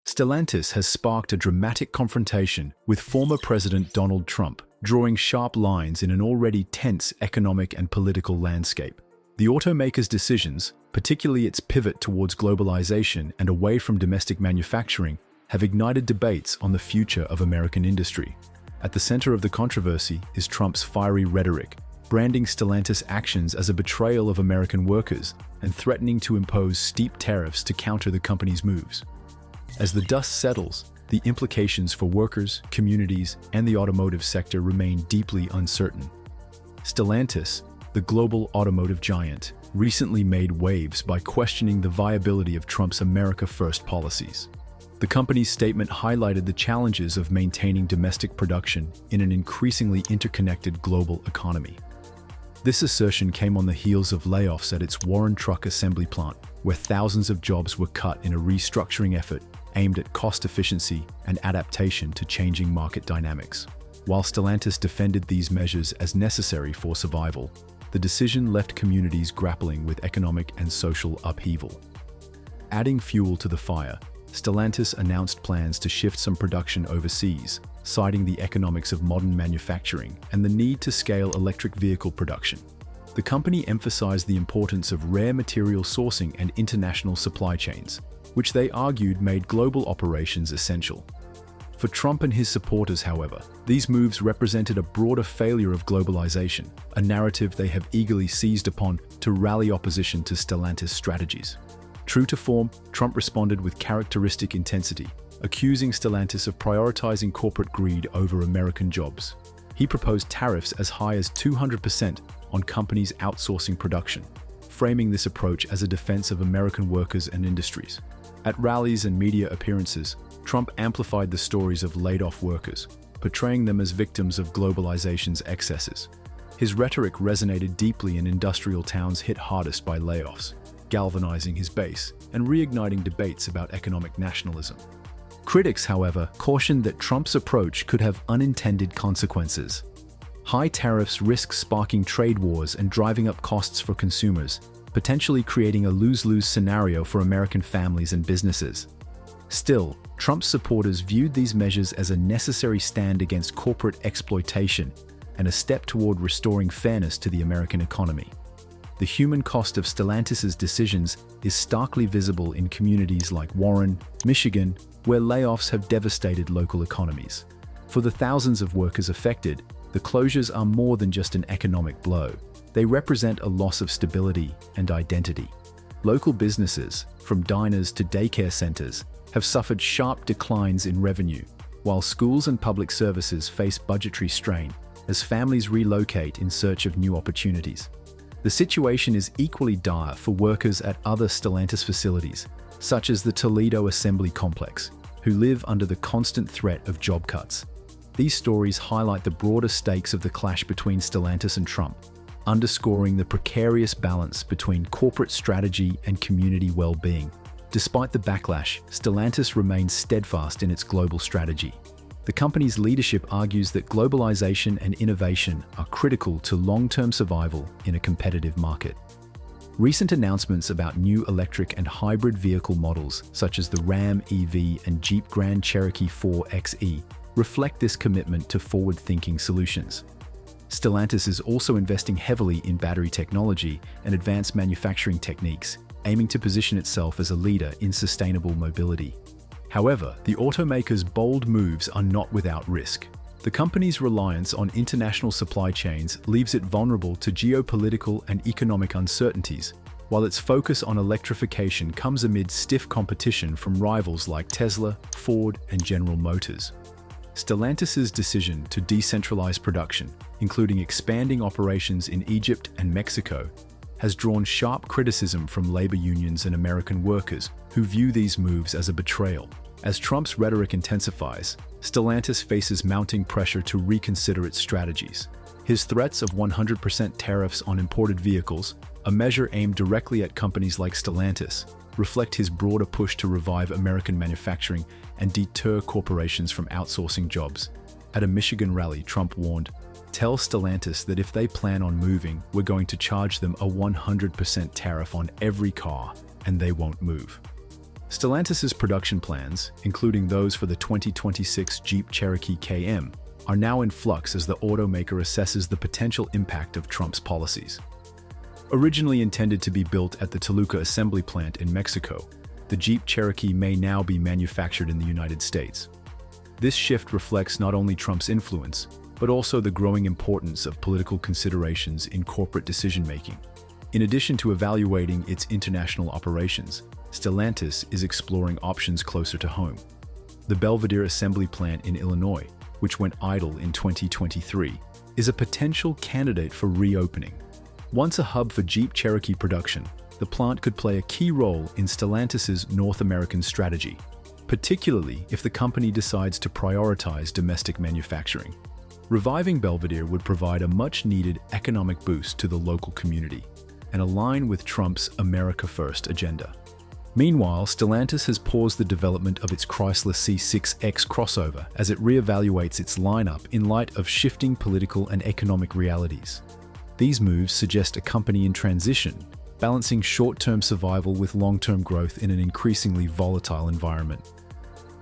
Stellantis has sparked a dramatic confrontation with former President Donald Trump, drawing sharp lines in an already tense economic and political landscape. The automaker's decisions, particularly its pivot towards globalization and away from domestic manufacturing, have ignited debates on the future of American industry. At the center of the controversy is Trump's fiery rhetoric, branding Stellantis' actions as a betrayal of American workers and threatening to impose steep tariffs to counter the company's moves. As the dust settles, the implications for workers, communities, and the automotive sector remain deeply uncertain. Stellantis, the global automotive giant, recently made waves by questioning the viability of Trump's America First policies. The company's statement highlighted the challenges of maintaining domestic production in an increasingly interconnected global economy. This assertion came on the heels of layoffs at its Warren truck assembly plant, where thousands of jobs were cut in a restructuring effort aimed at cost efficiency and adaptation to changing market dynamics. While Stellantis defended these measures as necessary for survival, the decision left communities grappling with economic and social upheaval. Adding fuel to the fire, Stellantis announced plans to shift some production overseas, citing the economics of modern manufacturing and the need to scale electric vehicle production. The company emphasized the importance of rare material sourcing and international supply chains, which they argued made global operations essential. For Trump and his supporters, however, these moves represented a broader failure of globalization, a narrative they have eagerly seized upon to rally opposition to Stellantis' strategies. True to form, Trump responded with characteristic intensity, accusing Stellantis of prioritizing corporate greed over American jobs. He proposed tariffs as high as 200% on companies outsourcing production, framing this approach as a defense of American workers and industries. At rallies and media appearances, Trump amplified the stories of laid-off workers, portraying them as victims of globalization's excesses. His rhetoric resonated deeply in industrial towns hit hardest by layoffs, galvanizing his base and reigniting debates about economic nationalism. Critics, however, cautioned that Trump's approach could have unintended consequences. High tariffs risk sparking trade wars and driving up costs for consumers, potentially creating a lose-lose scenario for American families and businesses. Still, Trump's supporters viewed these measures as a necessary stand against corporate exploitation and a step toward restoring fairness to the American economy. The human cost of Stellantis' decisions is starkly visible in communities like Warren, Michigan, where layoffs have devastated local economies. For the thousands of workers affected, the closures are more than just an economic blow. They represent a loss of stability and identity. Local businesses, from diners to daycare centers, have suffered sharp declines in revenue, while schools and public services face budgetary strain as families relocate in search of new opportunities. The situation is equally dire for workers at other Stellantis facilities, such as the Toledo Assembly Complex, who live under the constant threat of job cuts. These stories highlight the broader stakes of the clash between Stellantis and Trump, underscoring the precarious balance between corporate strategy and community well-being. Despite the backlash, Stellantis remains steadfast in its global strategy. The company's leadership argues that globalization and innovation are critical to long-term survival in a competitive market. Recent announcements about new electric and hybrid vehicle models, such as the Ram EV and Jeep Grand Cherokee 4xe, reflect this commitment to forward-thinking solutions. Stellantis is also investing heavily in battery technology and advanced manufacturing techniques, aiming to position itself as a leader in sustainable mobility. However, the automaker's bold moves are not without risk. The company's reliance on international supply chains leaves it vulnerable to geopolitical and economic uncertainties, while its focus on electrification comes amid stiff competition from rivals like Tesla, Ford, and General Motors. Stellantis' decision to decentralize production, including expanding operations in Egypt and Mexico, has drawn sharp criticism from labor unions and American workers who view these moves as a betrayal. As Trump's rhetoric intensifies, Stellantis faces mounting pressure to reconsider its strategies. His threats of 100% tariffs on imported vehicles, a measure aimed directly at companies like Stellantis, reflect his broader push to revive American manufacturing and deter corporations from outsourcing jobs. At a Michigan rally, Trump warned, "Tell Stellantis that if they plan on moving, we're going to charge them a 100% tariff on every car, and they won't move." Stellantis' production plans, including those for the 2026 Jeep Cherokee KM, are now in flux as the automaker assesses the potential impact of Trump's policies. Originally intended to be built at the Toluca assembly plant in Mexico, the Jeep Cherokee may now be manufactured in the United States. This shift reflects not only Trump's influence, but also the growing importance of political considerations in corporate decision-making. In addition to evaluating its international operations, Stellantis is exploring options closer to home. The Belvidere assembly plant in Illinois, which went idle in 2023, is a potential candidate for reopening. Once a hub for Jeep Cherokee production, the plant could play a key role in Stellantis' North American strategy, particularly if the company decides to prioritize domestic manufacturing. Reviving Belvidere would provide a much-needed economic boost to the local community and align with Trump's America First agenda. Meanwhile, Stellantis has paused the development of its Chrysler C6X crossover as it reevaluates its lineup in light of shifting political and economic realities. These moves suggest a company in transition, balancing short-term survival with long-term growth in an increasingly volatile environment.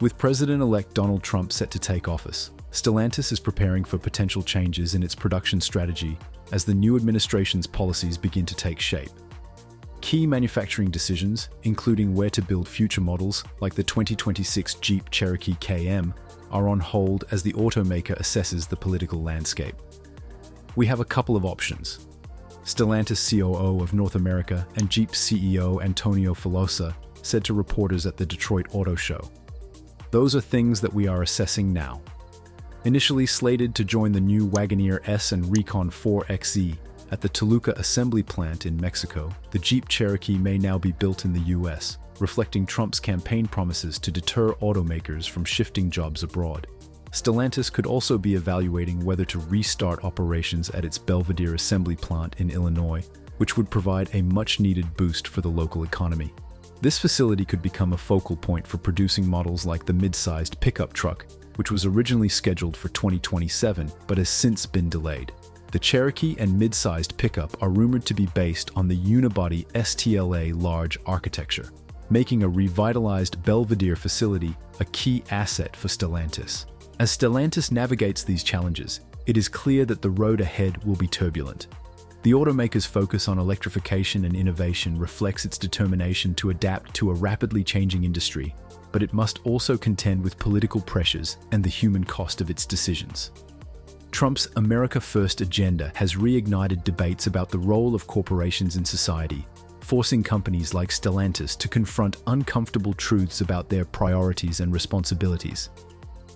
With President-elect Donald Trump set to take office, Stellantis is preparing for potential changes in its production strategy as the new administration's policies begin to take shape. Key manufacturing decisions, including where to build future models like the 2026 Jeep Cherokee KM, are on hold as the automaker assesses the political landscape. We have a couple of options. Stellantis COO of North America and Jeep CEO Antonio Filosa said to reporters at the Detroit Auto Show, "Those are things that we are assessing now." Initially slated to join the new Wagoneer S and Recon 4xe at the Toluca assembly plant in Mexico, the Jeep Cherokee may now be built in the US, reflecting Trump's campaign promises to deter automakers from shifting jobs abroad. Stellantis could also be evaluating whether to restart operations at its Belvidere assembly plant in Illinois, which would provide a much-needed boost for the local economy. This facility could become a focal point for producing models like the mid-sized pickup truck, which was originally scheduled for 2027 but has since been delayed. The Cherokee and mid-sized pickup are rumored to be based on the unibody STLA large architecture, making a revitalized Belvidere facility a key asset for Stellantis. As Stellantis navigates these challenges, it is clear that the road ahead will be turbulent. The automaker's focus on electrification and innovation reflects its determination to adapt to a rapidly changing industry, but it must also contend with political pressures and the human cost of its decisions. Trump's America First agenda has reignited debates about the role of corporations in society, forcing companies like Stellantis to confront uncomfortable truths about their priorities and responsibilities.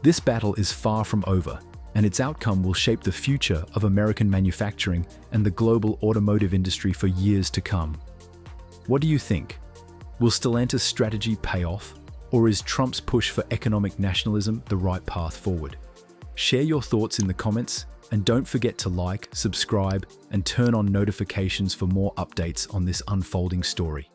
This battle is far from over, and its outcome will shape the future of American manufacturing and the global automotive industry for years to come. What do you think? Will Stellantis' strategy pay off, or is Trump's push for economic nationalism the right path forward? Share your thoughts in the comments, and don't forget to like, subscribe, and turn on notifications for more updates on this unfolding story.